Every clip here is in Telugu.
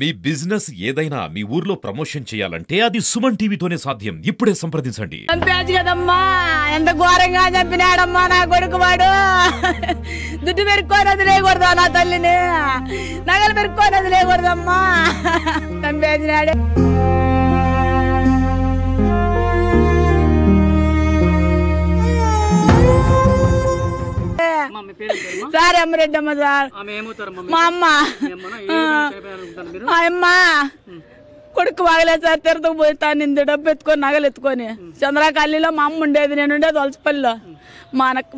మీ బిజినెస్ ఏదైనా మీ ఊర్లో ప్రమోషన్ చేయాలంటే అది సుమన్ టీవీతోనే సాధ్యం. ఇప్పుడే సంప్రదించండి. కదమ్మా ఎంత ఘోరంగా చంపినాడమ్మా నా కొడుకు వాడు. దుడ్డు పెరుక్కొని వదిలేయకూడదా నా తల్లిని, నగలు పెరుక్కొని వదిలేయకూడదమ్మా. చంపేసినాడు. సార్ అమ్మరెడ్డి అమ్మ సార్. మా అమ్మ కొడుకు బాగలేదు సార్. తిరుతకు పోతానింది డబ్బు ఎత్తుకొని నగలు ఎత్తుకొని. చంద్రాకల్లిలో మా అమ్మ ఉండేది, నేను ఉండేది వలసపల్లిలో.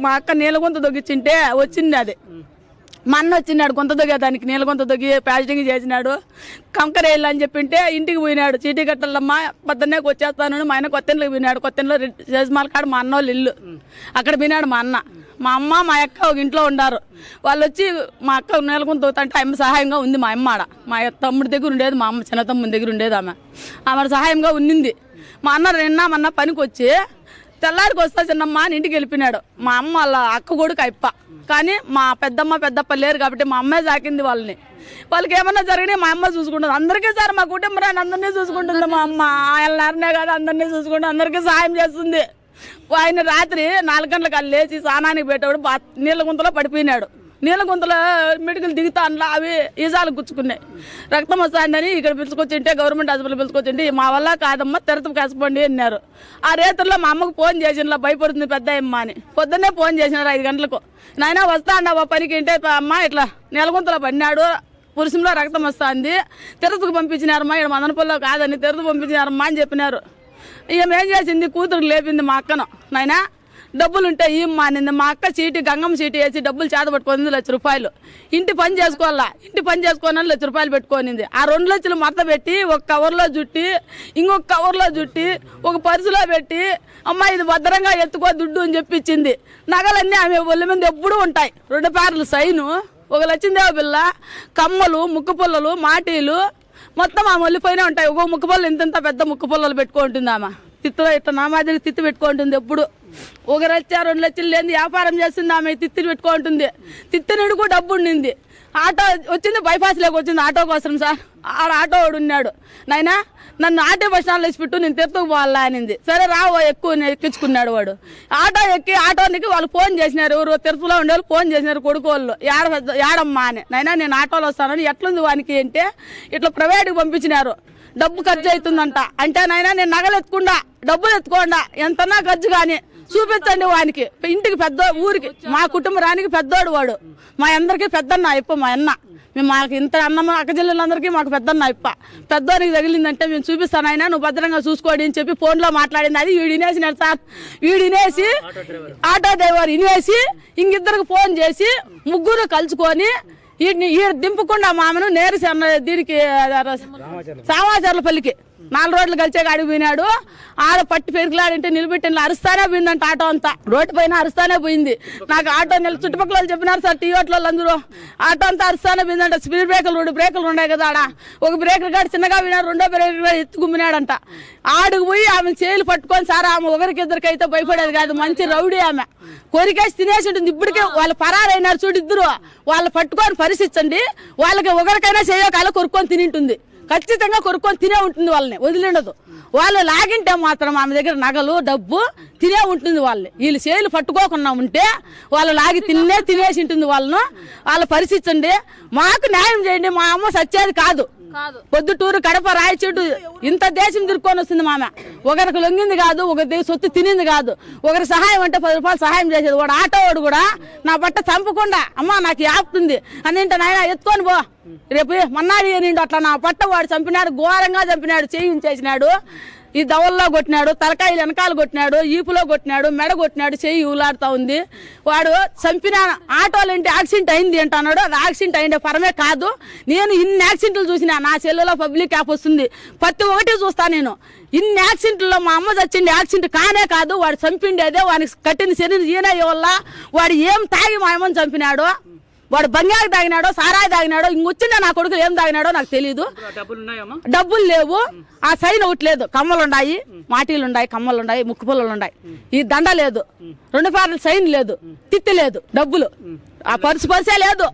మా అక్క నీళ్ళ గుంత దొగ్గించింటే వచ్చింది అది. మా అన్న వచ్చినాడు గుంత దొగ్గేదానికి, నీళ్ళ గుంత దొగ్గి ప్యాస్టింగ్ చేసినాడు. కంకరేళ్ళు అని చెప్పింటే ఇంటికి పోయినాడు. చీటీ కట్టాలమ్మా పొద్దున్నే వచ్చేస్తాను. మా ఆయన కొత్తెంట్లోకి పోయినాడు. కొత్తెంట్లో చేసిమాల కాడ మా అన్న వాళ్ళు ఇల్లు, అక్కడ పోయినాడు మా అన్న. మా అమ్మ మా అక్క ఒక ఇంట్లో ఉండారు. వాళ్ళు వచ్చి మా అక్క నెలకొని తోతంటే ఆమె సహాయంగా ఉంది. మా అమ్మ ఆడ మా తమ్ముడి దగ్గర ఉండేది, మా అమ్మ చిన్న తమ్ముడి దగ్గర ఉండేది. ఆమె సహాయంగా ఉన్నింది. మా అన్న మొన్న పనికి వచ్చి తెల్లారికి వస్తా చిన్నమ్మ అని ఇంటికి వెళ్ళిపోయినాడు. మా అమ్మ వాళ్ళ అక్క కొడుకు అప్ప. కానీ మా పెద్దమ్మ పెద్దప్ప లేరు కాబట్టి మా అమ్మే సాకింది వాళ్ళని. వాళ్ళకి ఏమన్నా జరిగినా మా అమ్మ చూసుకుంటుంది. అందరికీ సార్ మా కుటుంబాన్ని అందరినీ చూసుకుంటుంది మా అమ్మ. ఆయననే కాదు అందరినీ చూసుకుంటుంది, అందరికీ సహాయం చేస్తుంది. ఆయన రాత్రి 4 గంటలకు లేచి స్నానానికి పెట్టాడు. నీళ్ళ గుంతలో పడిపోయినాడు. నీళ్ళ గుంతలో మెడికల్ దిగుతాను అవి ఈజాలు గుచ్చుకున్నాయి. రక్తం వస్తాయని ఇక్కడ పిలుచుకొచ్చింటే గవర్నమెంట్ హాస్పిటల్ పిలుచుకొచ్చింటే మా వల్ల కాదమ్మా తిరుతకు కాసిపోండి అన్నారు. ఆ రేతుల్లో మా అమ్మకు ఫోన్ చేసిన భయపడుతుంది పెద్ద అమ్మ అని. పొద్దున్నే ఫోన్ చేసినారు 5 గంటలకు. నాయన వస్తా అండి పనికి అంటే అమ్మ ఇట్లా నీలగుంతలో పడినాడు, పురుషంలో రక్తం వస్తుంది, తిరుతకు పంపించినారమ్మా. ఇక్కడ మదనపల్లిలో కాదని తిరుతకు పంపించినారమ్మా అని చెప్పినారు. ఏం చేసింది, కూతురు లేపింది మా అక్కను. నాయన డబ్బులు ఉంటే ఈ మానింది. మా అక్క చీటీ గంగమ్మ చీటీ వేసి డబ్బులు చేత పట్టుకుంది 1 లక్ష రూపాయలు. ఇంటి పని చేసుకోవాలా, ఇంటి పని చేసుకోవాలని 1 లక్ష రూపాయలు పెట్టుకోనింది. ఆ 2 లక్షలు మడత పెట్టి ఒక కవర్లో జుట్టి, ఇంకొక కవర్లో జుట్టి, ఒక పర్సులో పెట్టి అమ్మ ఇది భద్రంగా ఎత్తుకో దుడ్డు అని చెప్పి ఇచ్చింది. నగలన్నీ ఆమె ఒళ్ళ మీద ఎప్పుడూ ఉంటాయి. 2 పేర్లు సైను, 1 లక్షదేవ బిల్ల, కమ్మలు, ముక్కు పుల్లలు, మాటీలు మొత్తం ఆమె ఒళ్ళిపోయినా ఉంటాయి. ఒక ముక్కు పుల్లలు ఇంత పెద్ద ముక్కు పుల్లలు పెట్టుకుంటుంది. ఆమె తిత్తులో ఇట్లా నా మాదిరి తిత్తి పెట్టుకుంటుంది. ఎప్పుడు 1 లక్ష 2 లక్షలు లేని వ్యాపారం చేస్తుంది. ఆమె తిత్తిని పెట్టుకుంటుంది. తిత్తి నిడుకు డబ్బు ఉండింది. ఆటో వచ్చింది, బైపాస్ లేక వచ్చింది ఆటో కోసం సార్. ఆడ ఆటో వాడు ఉన్నాడు. నాయనా నన్ను ఆటో బస్ స్టాండ్లో వేసి పెట్టు, నేను తిరుతకు పోవాలా అనింది. సరే రావు ఎక్కువ ఎక్కించుకున్నాడు వాడు. ఆటో ఎక్కి ఆటోనికి వాళ్ళు ఫోన్ చేసినారు. ఎవరు తిరుపతిలో ఉండేవాళ్ళు ఫోన్ చేసినారు కొడుకు వాళ్ళు. ఏడమ్మా అని. నాయనా నేను ఆటోలో వస్తానని. ఎట్లుంది వానికి అంటే ఇట్లా ప్రైవేట్కి పంపించినారు. డబ్బు ఖర్చు అవుతుందంట. అంటే నాయనా నేను నగలు ఎత్తుకుండా డబ్బులు ఎత్తుకోండా ఎంతన్నా ఖర్చు కానీ చూపించండి వానికి. ఇంటికి పెద్ద, ఊరికి మా కుటుంబానికి పెద్దోడు వాడు. మా అందరికీ పెద్దన్న ఇప్ప. మా అన్న మేము మాకు ఇంత అన్నమ్మ అక్క చెల్లెలందరికీ మాకు పెద్దన్న ఇప్ప. పెద్దోనికి తగిలిందంటే మేము చూపిస్తాను ఆయన, నువ్వు భద్రంగా చూసుకోండి అని చెప్పి ఫోన్లో మాట్లాడింది. అది వీడు వినేసినాడు సార్. వీడు వినేసి ఆటో డ్రైవర్ వినేసి ఇంకిద్దరికి ఫోన్ చేసి ముగ్గురు కలుసుకొని ఈ దింపకుండా మామను నేరు దీనికి సామాచార్లపల్లికి 4 రోడ్లు కలిసే కాడికి పోయినాడు. ఆడ పట్టి పెరుగులాడంటే నిలబెట్టి అరుస్తానే పోయిందంట. ఆటో అంతా రోడ్డు పైన అరుస్తానే పోయింది. నాకు ఆటో చుట్టుపక్కల చెప్పినారు సార్, టీ ఓట్లో అందరూ ఆటో అంతా అరుస్తానే పోయిందంట. స్పీడ్ బ్రేకులు 2 బ్రేకులు ఉన్నాయి కదా ఆడ. ఒక బ్రేకర్ గాడు చిన్నగా వినాడు, 2వ బ్రేకర్ గాడు ఎత్తు గుమ్మినాడంట. ఆడుకు పోయి ఆమె చేతులు పట్టుకొని సార్ ఆమె ఒకరికిద్దరికి అయితే భయపడేది కాదు. మంచి రౌడీ ఆమె. కొరికేసి తినేసి ఉంటుంది. ఇప్పటికే వాళ్ళు పరారైనారు చూడు ఇద్దరు. వాళ్ళు పట్టుకొని పరిశీలించండి. వాళ్ళకి ఒకరికైనా చేయకాల కొరుక్కొని తినింటుంది. ఖచ్చితంగా కొరుక్కొని తినే ఉంటుంది. వాళ్ళని వదిలిండదు. వాళ్ళు లాగింటే మాత్రం ఆమె దగ్గర నగలు డబ్బు తినే ఉంటుంది. వీళ్ళు చేతులు పట్టుకోకుండా ఉంటే వాళ్ళు లాగి తినేసి ఉంటుంది. వాళ్ళు పరిశీలించండి. మాకు న్యాయం చేయండి. మా అమ్మ సచ్చేది కాదు. పొద్దుటూరు కడప రాయచోటు ఇంత దేశం తిరుక్కొని వస్తుంది. మామె ఒకరికి లొంగింది కాదు, ఒకరి సొత్తు తినింది కాదు. ఒకరి సహాయం అంటే 10 రూపాయలు సహాయం చేసేది. వాడు ఆటో వాడు కూడా నా బట్ట చంపకుండా అమ్మ నాకు యాపుతుంది అని అంటే నాయన ఎత్తుకొని పో రేపు మన్నాడు నిండు అట్లా నా పట్ట వాడు చంపినాడు. ఘోరంగా చంపినాడు. చేయించేసినాడు. ఈ దవల్లో కొట్టినాడు, తలకాయలు వెనకాల కొట్టినాడు, ఈపులో కొట్టినాడు, మెడ కొట్టినాడు, చెయ్యి ఊలాడుతూ ఉంది. వాడు చంపిన ఆటోలు ఏంటి యాక్సిడెంట్ అయింది అంటున్నాడు. అది యాక్సిడెంట్ అయిండే పరమే కాదు. నేను ఇన్ని యాక్సిడెంట్లు చూసినా. నా సెల్లులో పబ్లిక్ యాప్ వస్తుంది, ప్రతి ఒక్కటి చూస్తా నేను. ఇన్ని యాక్సిడెంట్లో మా అమ్మ చచ్చింది యాక్సిడెంట్ కానే కాదు. వాడు చంపిండేదే. వాడికి కట్టిన శరీరం ఈయనయ్య వల్ల వాడు ఏం తాగి మా అమ్మని చంపినాడు. వాడు బంగారు తాగినాడో సారాయి తాగినాడో ఇంకొచ్చిండే నా కొడుకు ఏం తాగినాడో నాకు తెలియదు. డబ్బులు లేవు. ఆ సైన్ ఒకటి లేదు. కమ్మలు ఉన్నాయి, మాటీలు ఉన్నాయి, కమ్మలు ఉన్నాయి, ముక్కు పుల్లలు ఉన్నాయి. ఈ దండ లేదు, 2 పేర్ల సైన్ లేదు, తిత్తి లేదు, డబ్బులు ఆ పర్సే లేదు.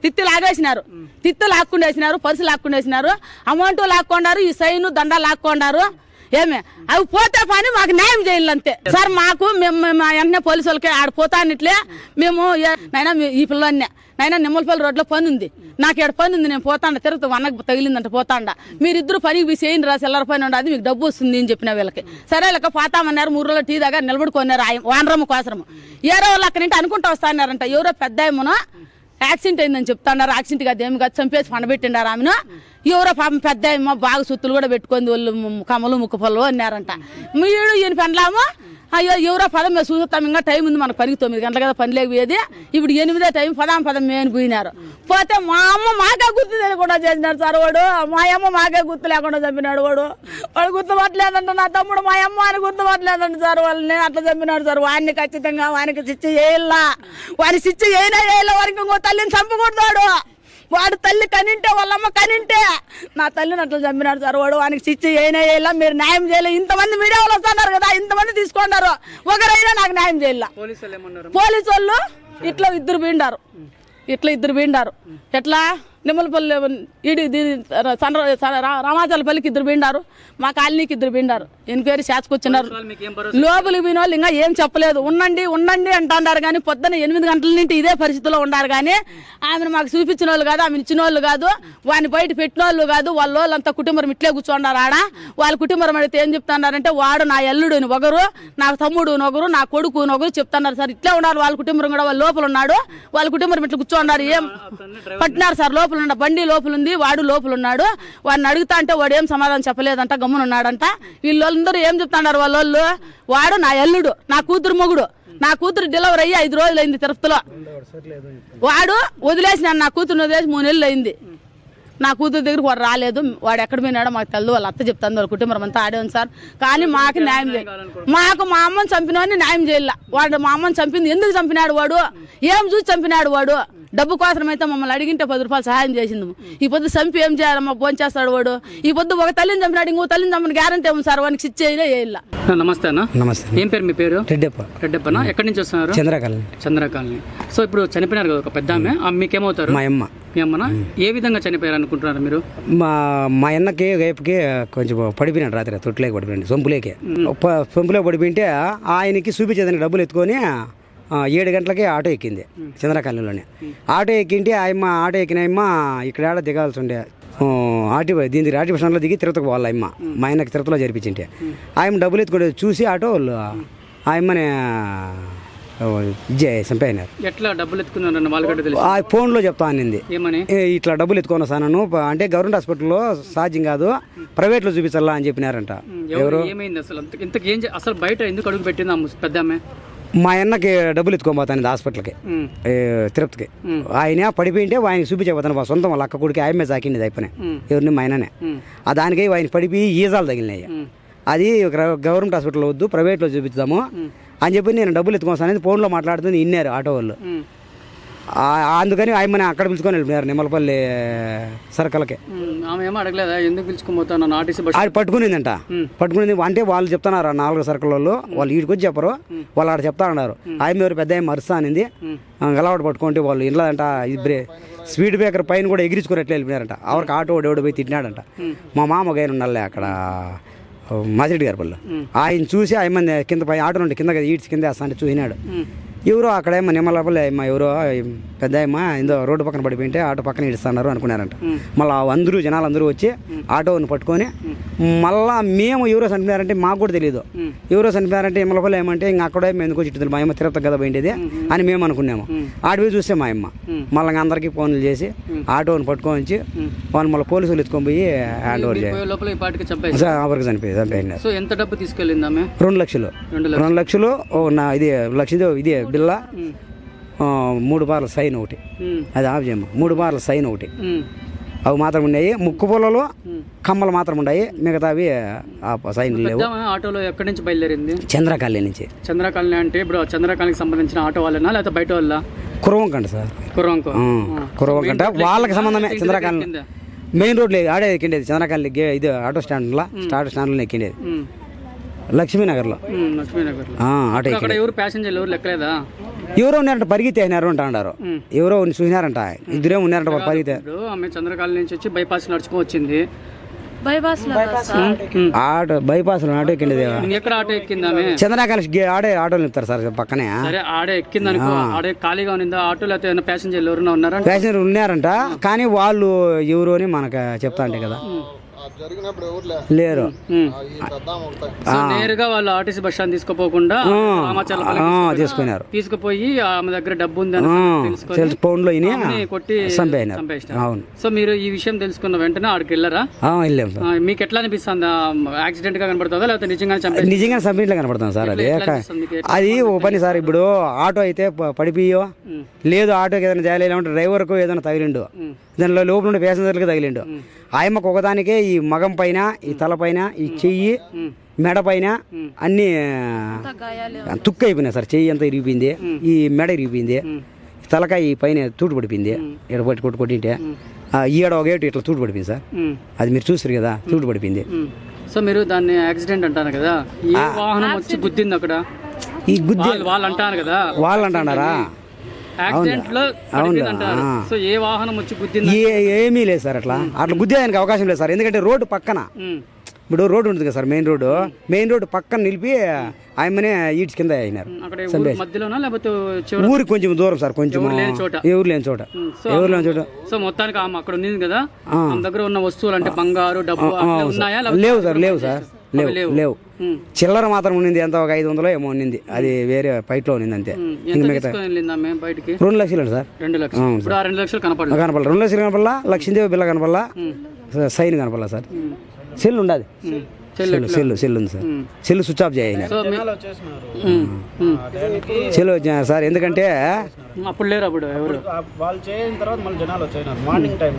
తిత్తి లాగేసినారు, తిత్తి లాక్కుండేసినారు, పర్సు లాక్కుండేసినారు, అమౌంట్ లాక్కొండారు, ఈ సైను దండ లాక్కొండారు. ఏమే అవి పోతే పని మాకు న్యాయం చేయాలంతే సార్. మాకు మేము వెంటనే పోలీసు వాళ్ళకి ఆడ పోతానిట్లే మేము నైనా ఈ పిల్లన్నే నైనా నిమ్మలపల్లి రోడ్లో పని ఉంది, నాకు ఇక్కడ పని ఉంది, నేను పోతాండ తిరుగుతూ వన్నకు తగిలిందంట పోతాండ, మీరిద్దరు పనికి పోయి చేయండి రా, సెల్లర పని ఉండదు, మీకు డబ్బు వస్తుంది అని చెప్పిన వీళ్ళకి. సరే లెక్క పోతామన్నారు. 3 రోజులు టీ దగ్గర నిలబడుకున్నారు. వానరమ్మ కోసరము ఏరో వాళ్ళు అక్కడి నుంచి అనుకుంటా వస్తాన్నారంట. ఎవరో పెద్ద ఏమోనో యాక్సిడెంట్ అయిందని చెప్తాన్నారు. యాక్సిడెంట్ కాదు ఏమి కాదు, చంపేసి పండబెట్టిండారు ఆమెను. ఎవరో పాపం పెద్ద ఏమో బాగా సుత్తులు కూడా పెట్టుకుంది, వాళ్ళు కమ్మలు ముక్కు పళ్ళు అన్నారంట. మీరు ఈయన పెండ్లాము అయ్యో ఎవరో పదం మేము చూస్తాం, ఇంకా టైం ఉంది మనకు, పనికి 9 గంటల కదా పని లేకపోయేది, ఇప్పుడు 8 టైం పదం మేము పోయినారు. పోతే మా అమ్మ మాకే గుర్తు తెలియకుండా చేసినాడు సార్ వాడు. మా అమ్మ మాకే గుర్తు లేకుండా చంపినాడు వాడు గుర్తుపట్టలేదంట. నా తమ్ముడు మా అమ్మ అని గుర్తుపట్టలేదంట సార్. వాళ్ళని అట్లా చంపినాడు సార్. వాడిని ఖచ్చితంగా వానికి శిక్ష చేయాల, వాని శిక్ష అయినా వేయాల, వారికి ఇంకో తల్లిని చంపకూడదు. వాడు తల్లి కనింటే వాళ్ళమ్మ కనింటే నా తల్లిని అట్లా చంపినాడు సార్ వాడు. వానికి శిక్ష అయినా వేయాల, మీరు న్యాయం చేయలేదు. ఇంతమంది మీడియా వాళ్ళు వస్తున్నారు కదా, ఇంతమంది తీసుకున్నారు, ఒకరైనా నాకు న్యాయం చేయాల. పోలీసు వాళ్ళు ఇట్లా ఇద్దరు పోయిండారు. ఎట్లా నిమ్మలపల్లి రామాచలపల్లికి 2 పోయిండారు, మా కాలనీకి 2 పోయిండారు. ఎంక్వైరీ చేసుకొచ్చినారు. లోపలికి పోయిన వాళ్ళు ఇంకా ఏం చెప్పలేదు. ఉండండి అంటున్నారు కానీ పొద్దున్న 8 గంటల నుండి ఇదే పరిస్థితిలో ఉన్నారు. కానీ ఆమెను మాకు చూపించిన వాళ్ళు కాదు, ఆమెను ఇచ్చిన వాళ్ళు కాదు, వాడిని బయట పెట్టిన వాళ్ళు కాదు. వాళ్ళంతా కుటుంబం ఇట్లే కూర్చోండారు ఆడ. వాళ్ళ కుటుంబం అడిగితే ఏం చెప్తున్నారంటే వాడు నా ఎల్లుడు ఒకరు, నా తమ్ముడు ఒకరు, నా కొడుకు ఒకరు చెప్తున్నారు సార్. ఇట్లే ఉన్నారు వాళ్ళ కుటుంబం కూడా. వాళ్ళ లోపల ఉన్నాడు, వాళ్ళ కుటుంబం ఇట్లా కూర్చోండారు. ఏం పట్టినారు సార్, లోపల ఉన్న బండి లోపల ఉంది, వాడు లోపల ఉన్నాడు. వాడిని అడుగుతా అంటే వాడు ఏం సమాధానం చెప్పలేదంట, గమ్మున ఉన్నాడంట. వీళ్ళందరూ ఏం చెప్తున్నారు వాళ్ళు, వాడు నా ఎల్లుడు, నా కూతురు మొగుడు, నా కూతురు డెలివరీ అయ్యి 5 రోజులు అయింది తిరుపతిలో. వాడు వదిలేసినాడు, నా కూతురు వదిలేసి 3 నెలలు అయింది. నా కూతురు దగ్గరకు వాడు రాలేదు. వాడు ఎక్కడ పోయినాడో మాకు తెలియదు. వాళ్ళ అత్త చెప్తాను, వాళ్ళ కుటుంబం అంతా ఆడే ఉంది సార్. కానీ మాకు న్యాయం చేయాలి. మాకు మా అమ్మని చంపినవాడిని న్యాయం చేయాల. వాడు మా అమ్మని చంపింది ఎందుకు చంపినాడు వాడు, ఏం చూసి చంపినాడు వాడు. డబ్బు కోసం అయితే మమ్మల్ని అడిగింటే 10 రూపాయలు సహాయం చేసింది. ఈ పొద్దు చంపి ఏం చేయాలమ్మా, ఫోన్ చేస్తాడు వాడు. ఈ పొద్దు ఒక తల్లిని చంపినాడు, ఇంకో తల్లిని చంపిన గ్యారంటీ ఏమో సార్. వానికి శిక్ష అయినా వేయాల. నమస్తే అన్న. నమస్తే. ఏం పేరు మీ పేరు? రెడ్డప్పనా. ఎక్కడి నుంచి వస్తున్నారు? చంద్రకాలనీ. సో ఇప్పుడు చనిపోయినారు కదా ఒక పెద్ద ఆమె, మీకేమవుతారు? మా అమ్మ. మీ అమ్మనా? ఏ విధంగా చనిపోయారు అనుకుంటున్నారు మీరు? మా అన్నకి రేపుకి కొంచెం పడిపోయినాడు, రాత్రి తొట్లేకి పడిపోయింది, సొంపులోకి పడిపోయింటే ఆయనకి చూపించేదానికి డబ్బులు ఎత్తుకొని 7 గంటలకి ఆటో ఎక్కింది చంద్రకాలనీలోనే. ఆటో ఎక్కింటే ఆయమ్మ ఆటో ఎక్కిన ఆయమ్మ ఇక్కడ దిగాల్సి ఉండే దీనికి ఆర్టీ బస్ స్టాండ్లో దిగి తిరుపతికి పోవాలి ఆయమ్మ. మా ఆయనకి తిరుపతిలో జరిపించింటే ఆయమ్మ డబ్బులు ఎత్తుకుంటే చూసి ఆటో వాళ్ళు ఆయమ్మని చంపేయినారు. ఎట్లా డబ్బులు ఎత్తుకున్నారు? ఆ ఫోన్లో చెప్తా అనింది, ఇట్లా డబ్బులు ఎత్తుకొని వస్తాను అంటే గవర్నమెంట్ హాస్పిటల్లో సాధ్యం కాదు, ప్రైవేట్లో చూపించాలా అని చెప్పినారంట. ఎవరు? అసలు బయట ఎందుకు అడుగు పెట్టింది పెద్ద ఆమె? మా అన్నకి డబ్బులు ఎత్తుకోబోతాను హాస్పిటల్కి తిరుపతికి. ఆయన పడిపోయింటే ఆయన చూపించబోతాను సొంతం వాళ్ళ అక్క కొడుకు ఆయమే సాకింది అయిపోయినా ఎవరిని మా ఆయననే. దానికి ఆయన పడిపోయి ఈజాలు తగిలినాయి. అది గవర్నమెంట్ హాస్పిటల్ వద్దు, ప్రైవేట్లో చూపిద్దాము అని చెప్పి నేను డబ్బులు ఎత్తుకోవచ్చు అనేది ఫోన్లో మాట్లాడుతుంది విన్నారు ఆటో వాళ్ళు. అందుకని ఆయమ్మని అక్కడ పిలుచుకొని వెళ్ళిపోయారు నిమ్మలపల్లి సర్కల్కి. ఆడు పట్టుకునిందంట. పట్టుకునింది అంటే వాళ్ళు చెప్తున్నారు 4 సర్కిల్ వాళ్ళు వీడికి వచ్చి చెప్పరు, వాళ్ళు ఆడ చెప్తా ఉన్నారు. ఆయమ్మ ఎవరు పెద్ద ఆయమ్మ అరుస్తా అనింది. గలవాటు పట్టుకుంటే వాళ్ళు ఇంట్లోదంట స్పీడ్ బ్రేకర్ పైన కూడా ఎగిరించుకొని ఎట్లా వెళ్ళిపోయారంట. ఎవరికి ఆటో ఎవడు పోయి తిట్టినాడంట. మా మామ గారు ఉండాలి అక్కడ మాసిరెడ్డి గారి పళ్ళు. ఆయన చూసి ఆయమ్మ కింద పై ఆటో నుండి కింద ఈడ్చి కింద వేస్తా అంటే చూసినాడు. ఎవరో అక్కడేమో నిమ్మలపల్లి అమ్మ ఎవరో పెద్ద అమ్మ ఏదో రోడ్డు పక్కన పడిపోయింటే ఆటో పక్కన ఇడుస్తున్నారు అనుకున్నారంట. మళ్ళీ జనాలు వచ్చి ఆటోని పట్టుకొని మళ్ళా మేము ఎవరో చనిపోయారంటే మాకు కూడా తెలియదు. ఎవరో చనిపోయారంటే నిమ్మలపల్లి ఏమంటే ఇంకా అక్కడే మేము ఎందుకు వచ్చి మా అమ్మ తిరుపతి కదా పోయింది అని మేము అనుకున్నాము. ఆడిపోయి చూస్తే మా అమ్మ మళ్ళీ అందరికీ ఫోన్లు చేసి ఆటోని పట్టుకొని వచ్చి వాళ్ళు మళ్ళీ పోలీసులు ఎత్తుకొని పోయి హ్యాండ్ ఓవర్ చేయాలి. వరకు చనిపోయింది. 2 లక్షలు 2 లక్షలు ఇది బిల్లా 3 బార్ల సైన్ ఒకటి, అది ఆఫ్ చేయమ్మ 3 బార్ల సైన్ ఒకటి, అవి మాత్రం ఉన్నాయి. ముక్కు పొలలో కమ్మలు మాత్రం ఉన్నాయి, మిగతావి సైన్లు లేవు. ఆటోలో ఎక్కడి నుంచి బయలుదేరింది? చంద్రకాలనీ నుంచి. చంద్రకాలనీ అంటే ఇప్పుడు చంద్రకాలనీకి సంబంధించిన ఆటో వాళ్ళనా లేకపోతే బయట వాళ్ళ? కురవంకంట సార్, కురవంకంట వాళ్ళకి సంబంధమే. చంద్రకాలనీ మెయిన్ రోడ్ లేదు, ఆడే ఎక్కిండేది చంద్రకాలనీ ఇది ఆటో స్టాండ్లో ఎక్కిండేది లక్ష్మీనగర్లో. ఆటో ఎవరు ప్యాసింజర్లు ఎవరు లెక్కలేదా? ఎవరో ఉన్నారంట పరిగెత్తేసినారు అంటారు, ఎవరో చూసినారంట, ఇద్దరే ఉన్నారంట పరిగెత్తే. ఇప్పుడు ఆమె చంద్రకాళ నుంచి వచ్చి బైపాస్ నడుచుకొని వచ్చింది. ఆటో బైపాస్ ఆటో ఎక్కింది. ఎక్కడ ఆటో ఎక్కింది ఆమె? చంద్రకాళ ఆడే ఆటోలు ఇస్తారు సార్ పక్కనే. సరే ఆడే ఎక్కింది అనుకో, ఆడే ఖాళీగా ఉన్నిందా ఆటో, లేకపోతే ప్యాసింజర్లు ఎవరైనా ఉన్నారా? ప్యాసింజర్ ఉన్నారంట, కానీ వాళ్ళు ఎవరు అని మనకు చెప్తా అంటే కదా లేరు. నేరుగా వాళ్ళు ఆర్టీసీ బస్ స్టాండ్ తీసుకుపోకుండా తీసుకున్నారు, తీసుకుపోయి ఆమె దగ్గర డబ్బు ఉంది ఫోన్ లో కొట్టి అవును. సో మీరు ఈ విషయం తెలుసుకున్న వెంటనే ఆడికి వెళ్ళారా? వెళ్ళాం. మీకు ఎట్లా అనిపిస్తుంది? యాక్సిడెంట్ గా కనబడుతుందా లేకపోతే నిజంగా చంపినట్లు కనపడుతుంది సార్. అది ఒక పని సార్, ఇప్పుడు ఆటో అయితే పడిపోయో లేదు, ఆటోకి ఏదైనా జాలేమంటే డ్రైవర్ కు ఏదైనా తగిలిండు, దానిలో లోపల ఉండే ప్యాసింజర్లకు తగిలిండు. ఆయమ్మకు ఒకదానికే ఈ మగం పైన, ఈ తల పైన, ఈ చెయ్యి, మెడ పైన అన్ని తుక్కు అయిపోయినాయి సార్. చెయ్యి అంతా ఇరిగిపోయింది, ఈ మెడ ఇరిగిపోయింది, తలకాయ ఈ పైన తూటు పడిపోయింది. ఇక్కడ పట్టి కొట్టింటే ఈడ ఒక ఏటు ఇట్లా తూటు పడిపోయింది సార్. అది మీరు చూసారు కదా, తూటు పడిపోయింది. సో మీరు దాన్ని యాక్సిడెంట్ అంటారు కదా, ఏ వాహనం వచ్చి గుద్దింది అక్కడ? ఈ గుద్ది వాళ్ళు అంటారు కదా, వాళ్ళు అంటున్నారా? సో ఏ వాహనం వచ్చి గుద్దింది? ఏమీ లేదు సార్, అట్లా గుద్దేదానికి అవకాశం లేదు సార్. ఎందుకంటే రోడ్డు పక్కన, ఇప్పుడు రోడ్డు ఉంటుంది కదా సార్, మెయిన్ రోడ్డు పక్కన నిలిపి ఆయమ్మనే ఈడ్చి కింద అయినారు. ఊరికి కొంచెం దూరం సార్, కొంచెం ఎవరు లేని చోట. సో మొత్తానికి ఆమె అక్కడ ఉంది కదా, ఆమె దగ్గర ఉన్న వస్తువులు అంటే బంగారు, డబ్బు ఉన్నాయా? లేవు సార్, లేవు సార్, లేవు. చిల్లర మాత్రం ఉన్నింది, ఎంత ఒక 500 ఏమో ఉన్నింది, అది వేరే ఫైట్ లో ఉన్నింది అంతే. 2 లక్షలు సార్. 2 లక్షలు. 2 లక్షలు కనపడలేదు. 2 లక్షలు కనపడలా, లక్ష్మీదేవి బిల్ల కనపడలా, సైన్ కనపడలా సార్. సెల్ ఉండదు, సెల్ ఉంది సార్. సెల్ స్విచ్ ఆఫ్ చేయాలి సెల్ సార్. ఎందుకంటే అప్పుడు లేరు, అప్పుడు ఎవరు వాళ్ళు చేయిన తర్వాత మళ్ళీ జనాలు వచ్చారు మార్నింగ్ టైం.